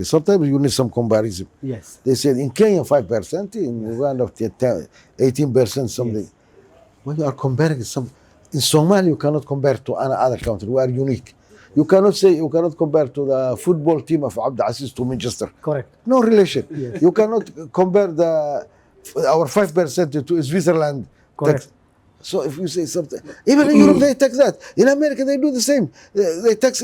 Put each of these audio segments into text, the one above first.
Sometimes you need some comparison. Yes. They said in Kenya 5%, in Uganda 18% something. Yes. When you are comparing some, in Somalia you cannot compare to any other country. We are unique. You cannot compare to the football team of Abdul Aziz to Manchester. Correct. No relation. Yes. You cannot compare our 5% to Switzerland. Correct. Tax. So if you say something, even in Europe they tax that. In America they do the same. They tax.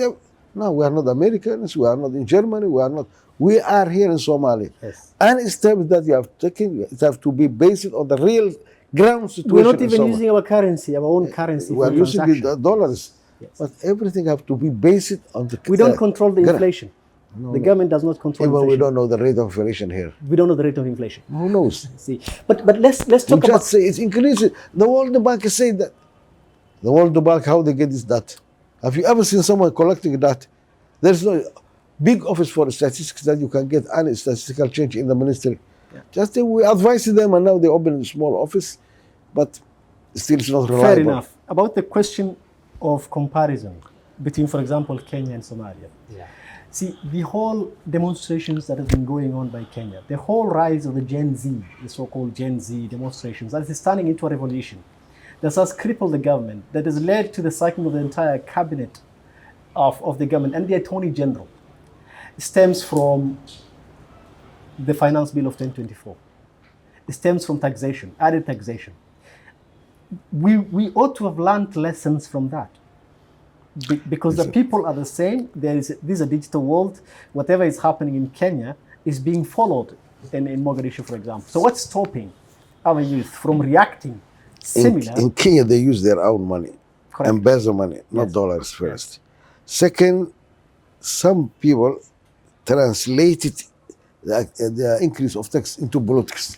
No, we are not Americans. We are not in Germany. We are not. We are here in Somalia. Yes. Any steps that you have taken, it have to be based on the real ground situation. We're not in even Somalia. using our currency, our own currency We for are using transaction. the dollars, Yes. but everything have to be based on the. We don't control the gra- inflation. The government does not control Even we inflation. don't know the rate of inflation here. We don't know the rate of inflation. Who knows? See, but let's We talk about. just say it's increasing. The World Bank is saying that. The World Bank, how they get this data? Have you ever seen someone collecting that? There's no big office for statistics that you can get any statistical change in the ministry. Yeah. Just we advise them, and now they open a small office, but still it's not reliable. Fair enough. About the question of comparison between, for example, Kenya and Somalia. Yeah. See, the whole demonstrations that have been going on by Kenya, the whole rise of the Gen Z, the so-called Gen Z demonstrations, that is turning into a revolution that has crippled the government, that has led to the sacking of the entire cabinet of the government and the Attorney General, stems from the Finance Bill of 2024. It stems from taxation, added taxation. We ought to have learned lessons from that. Because the people are the same. This is a digital world. Whatever is happening in Kenya is being followed in Mogadishu, for example. So what's stopping our youth from reacting similar? In Kenya, they use their own money, Correct. embezzle money, not Yes. dollars first. Second, some people translated the increase of tax into politics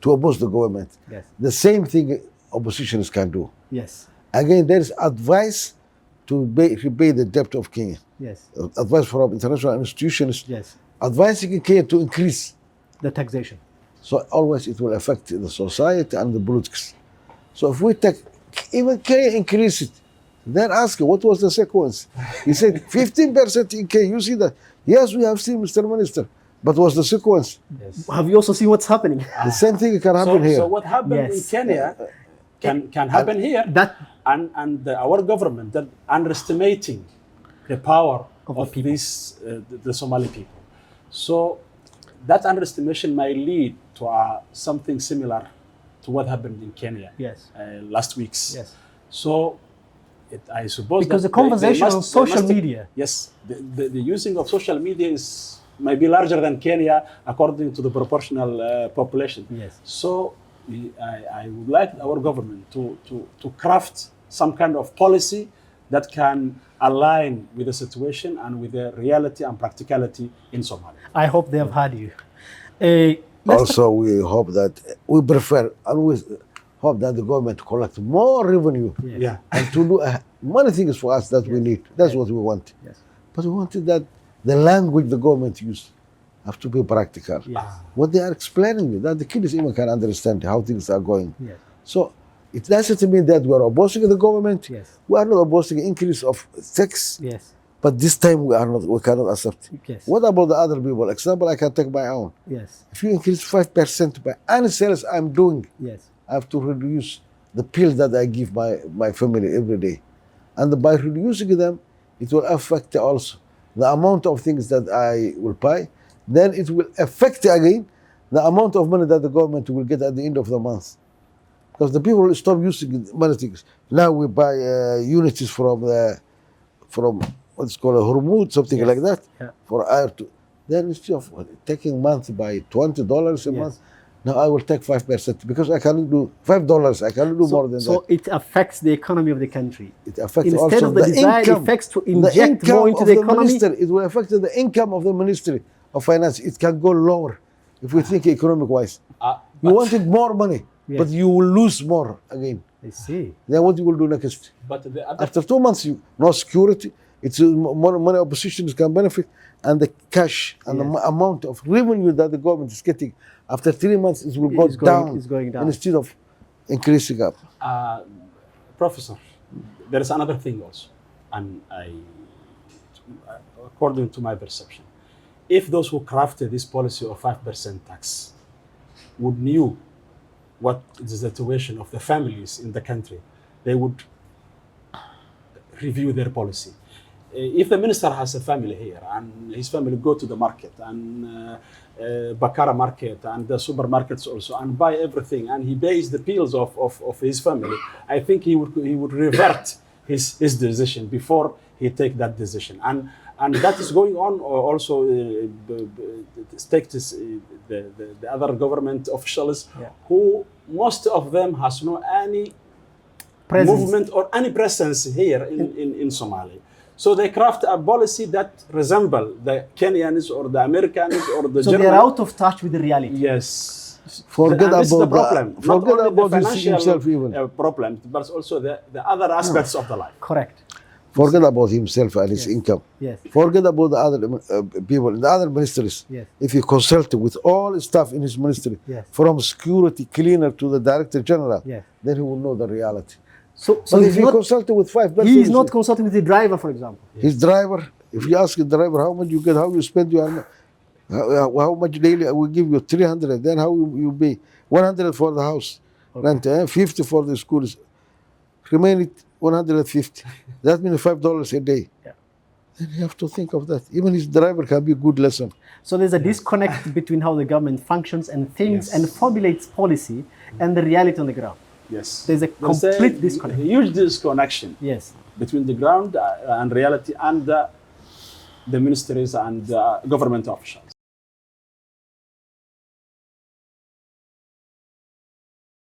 to oppose the government. Yes. The same thing oppositions can do. Yes. Again, there is advice to repay the debt of Kenya. Yes. Advice from international institutions Yes. advising Kenya to increase. The taxation. So always it will affect the society and the politics. So if we take, even Kenya increase it, then ask him, what was the sequence? He said 15% in Kenya. You see that? Yes, we have seen, Mr. Minister, but what's the sequence? Yes. Have you also seen what's happening? The same thing can happen here. So what happened in Yes. Kenya can happen here, That and our government that underestimating the power Of the of people. these the Somali people. So that underestimation might lead to something similar to what happened in Kenya yes. last weeks. Yes. So I suppose Because that the conversation on social take- media. Yes, the using of social media might be larger than Kenya according to the proportional population. Yes. So I would like our government to craft some kind of policy that can align with the situation and with the reality and practicality in Somalia. I hope they have heard you. Let's Also, we hope that, we prefer, always hope that the government collect more revenue Yes. Yeah. and to do many things for us that we need. That's what we want. Yes. But we wanted that the language the government use have to be practical. Yes. What they are explaining, that the kids even can understand how things are going. Yes. So it doesn't mean that we are opposing the government. Yes. We are not opposing increase of tax, Yes. but this time we cannot accept. Yes. What about the other people? Example, I can take my own. Yes. If you increase 5% by any sales I'm doing, Yes. I have to reduce the pills that I give my family every day. And by reducing them, it will affect also the amount of things that I will buy. Then it will affect again the amount of money that the government will get at the end of the month. Because the people will stop using many things. Now we buy units from what's called a Hormuz, something Yes. like that, Yeah. for air to. Then instead of taking month by $20 a Yes. month, now I will take 5% because I cannot do $5. I cannot do more than So that. it affects the economy of the country. It affects Instead also of the desired income, effects to the inject income more into of the economy. minister. It will affect the income of the Ministry of Finance. It can go lower if we think economic wise. You wanted more money, Yes. but you will lose more again. I see. Then what you will do next? But the other After 2 months, no security. It's more money oppositions can benefit, and the cash and the Yes. amount of revenue that the government is getting. After 3 months, it will go It's going- down. it's going down. Instead of increasing up. Professor, there is another thing also, and according to my perception, if those who crafted this policy of 5% tax would knew what the situation of the families in the country, they would review their policy. If the minister has a family here and his family go to the market and Bakara market and the supermarkets also and buy everything and he pays the bills of his family, I think he would revert his decision before he take that decision. And that is going on also. The other government officials, who most of them has no any movement or any presence here in Somalia. So they craft a policy that resemble the Kenyans or the Americans or the So Germans. they are out of touch with the reality. Yes. Forget And this is the about problem. the, forget Not only about the financial himself even. problem, but also the other aspects of the life. Correct. Forget about himself and his income. Yes. Forget about the other people in the other ministries. Yes. If you consult with all staff in his ministry, Yes. from security cleaner to the director general, Yes. then he will know the reality. So But if he's you not, consult with 5 persons, he is not consulting with the driver, for example. his driver, if you ask the driver how much you get, how you spend your, how much daily, I will give you 300, then how you pay 100 for the house, rent, 50 for the schools, remaining 150. That means $5 a day. Yeah. Then you have to think of that. Even his driver can be a good lesson. So there's a disconnect between how the government functions and thinks Yes. and formulates policy and the reality on the ground. Yes. There's a complete disconnect. A huge disconnection Yes. between the ground and reality and the ministries and government officials.